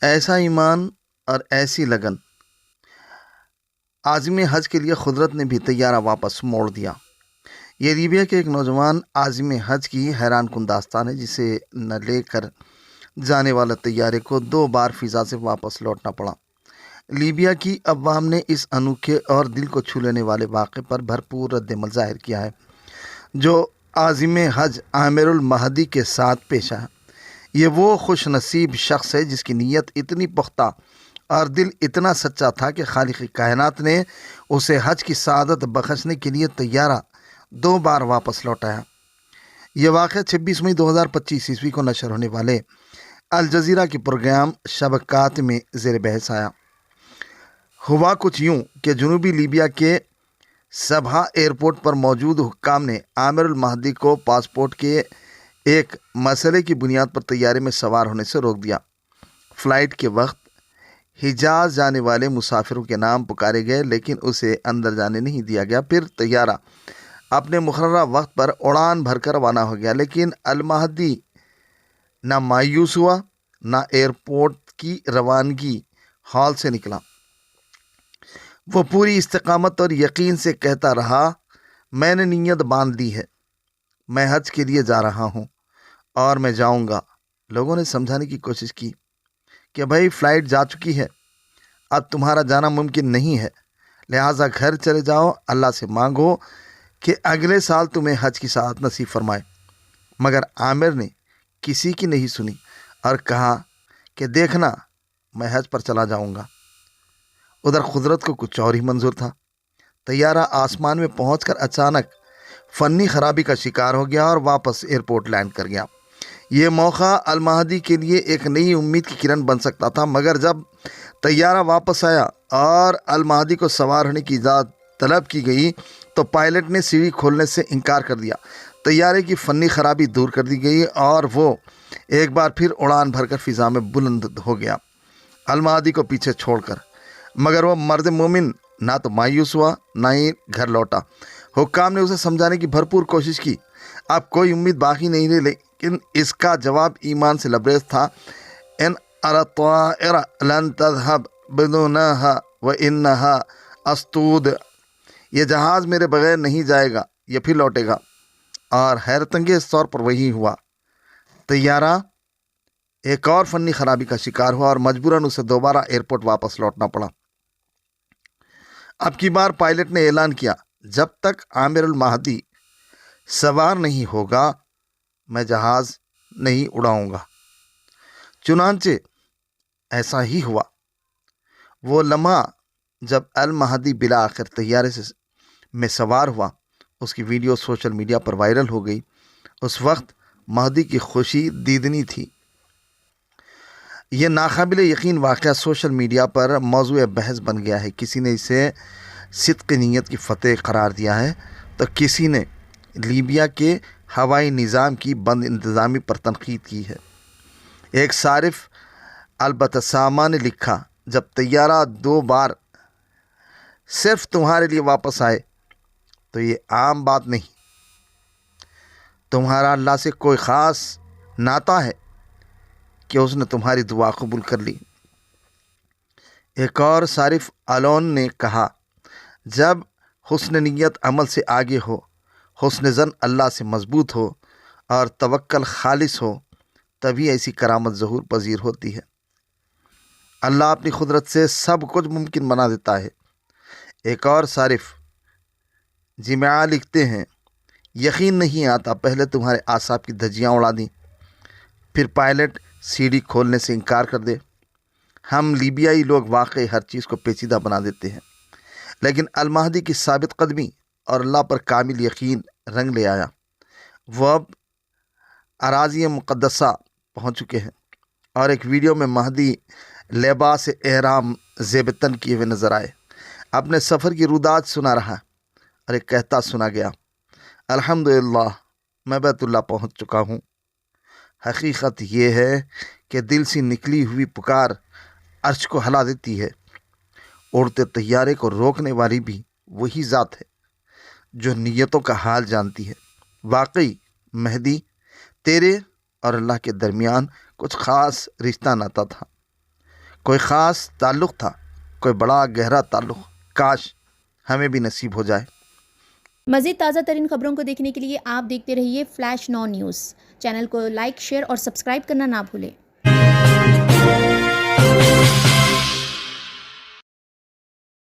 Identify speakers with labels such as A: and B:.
A: ایسا ایمان اور ایسی لگن، عازم حج کے لیے قدرت نے بھی طیارہ واپس موڑ دیا۔ یہ لیبیا کے ایک نوجوان عازم حج کی حیران کن داستان ہے، جسے نہ لے کر جانے والا طیارے کو 2 بار فضا سے واپس لوٹنا پڑا۔ لیبیا کی عوام نے اس انوکھے اور دل کو چھو لینے والے واقعے پر بھرپور رد عمل ظاہر کیا ہے، جو عازم حج عامر المہدی کے ساتھ پیش آیا۔ یہ وہ خوش نصیب شخص ہے جس کی نیت اتنی پختہ اور دل اتنا سچا تھا کہ خالق کائنات نے اسے حج کی سعادت بخشنے کے لیے طیارہ 2 بار واپس لوٹایا۔ یہ واقعہ 26 مئی 2025 عیسوی کو نشر ہونے والے الجزیرہ کے پروگرام شبکات میں زیر بحث آیا۔ ہوا کچھ یوں کہ جنوبی لیبیا کے سبہا ایئرپورٹ پر موجود حکام نے عامر المہدی کو پاسپورٹ کے ایک مسئلے کی بنیاد پر طیارے میں سوار ہونے سے روک دیا۔ فلائٹ کے وقت حجاز جانے والے مسافروں کے نام پکارے گئے، لیکن اسے اندر جانے نہیں دیا گیا۔ پھر طیارہ اپنے مقررہ وقت پر اڑان بھر کر روانہ ہو گیا، لیکن المہدی نہ مایوس ہوا نہ ایئرپورٹ کی روانگی ہال سے نکلا۔ وہ پوری استقامت اور یقین سے کہتا رہا، میں نے نیت باندھ لی ہے، میں حج کے لیے جا رہا ہوں اور میں جاؤں گا۔ لوگوں نے سمجھانے کی کوشش کی کہ بھائی فلائٹ جا چکی ہے، اب تمہارا جانا ممکن نہیں ہے، لہٰذا گھر چلے جاؤ، اللہ سے مانگو کہ اگلے سال تمہیں حج کی سعادت نصیب فرمائے۔ مگر عامر نے کسی کی نہیں سنی اور کہا کہ دیکھنا، میں حج پر چلا جاؤں گا۔ ادھر قدرت کو کچھ اور ہی منظور تھا۔ طیارہ آسمان میں پہنچ کر اچانک فنی خرابی کا شکار ہو گیا اور واپس ایئرپورٹ لینڈ کر گیا۔ یہ موقع المہدی کے لیے ایک نئی امید کی کرن بن سکتا تھا، مگر جب طیارہ واپس آیا اور المہدی کو سوار ہونے کی اجازت طلب کی گئی تو پائلٹ نے سیڑھی کھولنے سے انکار کر دیا۔ طیارے کی فنی خرابی دور کر دی گئی اور وہ ایک بار پھر اڑان بھر کر فضا میں بلند ہو گیا، المہدی کو پیچھے چھوڑ کر۔ مگر وہ مرد مومن نہ تو مایوس ہوا نہ ہی گھر لوٹا۔ حکام نے اسے سمجھانے کی بھرپور کوشش کی، اب کوئی امید باقی نہیں رہی، لیکن اس کا جواب ایمان سے لبریز تھا۔ ان الطائر لن تذهب بدونها وانها اسطود، یہ جہاز میرے بغیر نہیں جائے گا، یہ پھر لوٹے گا۔ اور حیرت انگیز طور پر وہی ہوا۔ طیارہ ایک اور فنی خرابی کا شکار ہوا اور مجبوراً اسے دوبارہ ایئرپورٹ واپس لوٹنا پڑا۔ اب کی بار پائلٹ نے اعلان کیا، جب تک عامر المہدی سوار نہیں ہوگا میں جہاز نہیں اڑاؤں گا۔ چنانچہ ایسا ہی ہوا۔ وہ لمحہ جب المہدی بالآخر طیارے میں سوار ہوا، اس کی ویڈیو سوشل میڈیا پر وائرل ہو گئی۔ اس وقت مہدی کی خوشی دیدنی تھی۔ یہ ناقابل یقین واقعہ سوشل میڈیا پر موضوع بحث بن گیا ہے۔ کسی نے اسے صدق نیت کی فتح قرار دیا ہے تو کسی نے لیبیا کے ہوائی نظام کی بد انتظامی پر تنقید کی ہے۔ ایک صارف البتسامہ نے لکھا، جب طیارہ 2 بار صرف تمہارے لیے واپس آئے تو یہ عام بات نہیں، تمہارا اللہ سے کوئی خاص ناطہ ہے کہ اس نے تمہاری دعا قبول کر لی۔ ایک اور صارف الون نے کہا، جب حسن نیت عمل سے آگے ہو، حسن زن اللہ سے مضبوط ہو اور توکل خالص ہو، تبھی ایسی کرامت ظہور پذیر ہوتی ہے۔ اللہ اپنی قدرت سے سب کچھ ممکن بنا دیتا ہے۔ ایک اور صارف جمعہ لکھتے ہیں، یقین نہیں آتا، پہلے تمہارے اعصاب کی دھجیاں اڑا دیں، پھر پائلٹ سیڑھی کھولنے سے انکار کر دے۔ ہم لیبیائی لوگ واقعی ہر چیز کو پیچیدہ بنا دیتے ہیں، لیکن المہدی کی ثابت قدمی اور اللہ پر کامل یقین رنگ لے آیا۔ وہ اب اراضی مقدسہ پہنچ چکے ہیں اور ایک ویڈیو میں مہدی لباس احرام زیب تن کیے ہوئے نظر آئے، اپنے سفر کی روداد سنا رہا اور ایک کہتا سنا گیا، الحمدللہ میں بیت اللہ پہنچ چکا ہوں۔ حقیقت یہ ہے کہ دل سے نکلی ہوئی پکار عرش کو ہلا دیتی ہے۔ اڑتے طیارے کو روکنے والی بھی وہی ذات ہے جو نیتوں کا حال جانتی ہے۔ واقعی مہدی، تیرے اور اللہ کے درمیان کچھ خاص رشتہ ناتا تھا۔ کوئی خاص تعلق تھا، کوئی بڑا گہرا تعلق، کاش ہمیں بھی نصیب ہو جائے۔
B: مزید تازہ ترین خبروں کو دیکھنے کے لیے آپ دیکھتے رہیے فلیش 9 نیوز۔ چینل کو لائک، شیئر اور سبسکرائب کرنا نہ بھولیں۔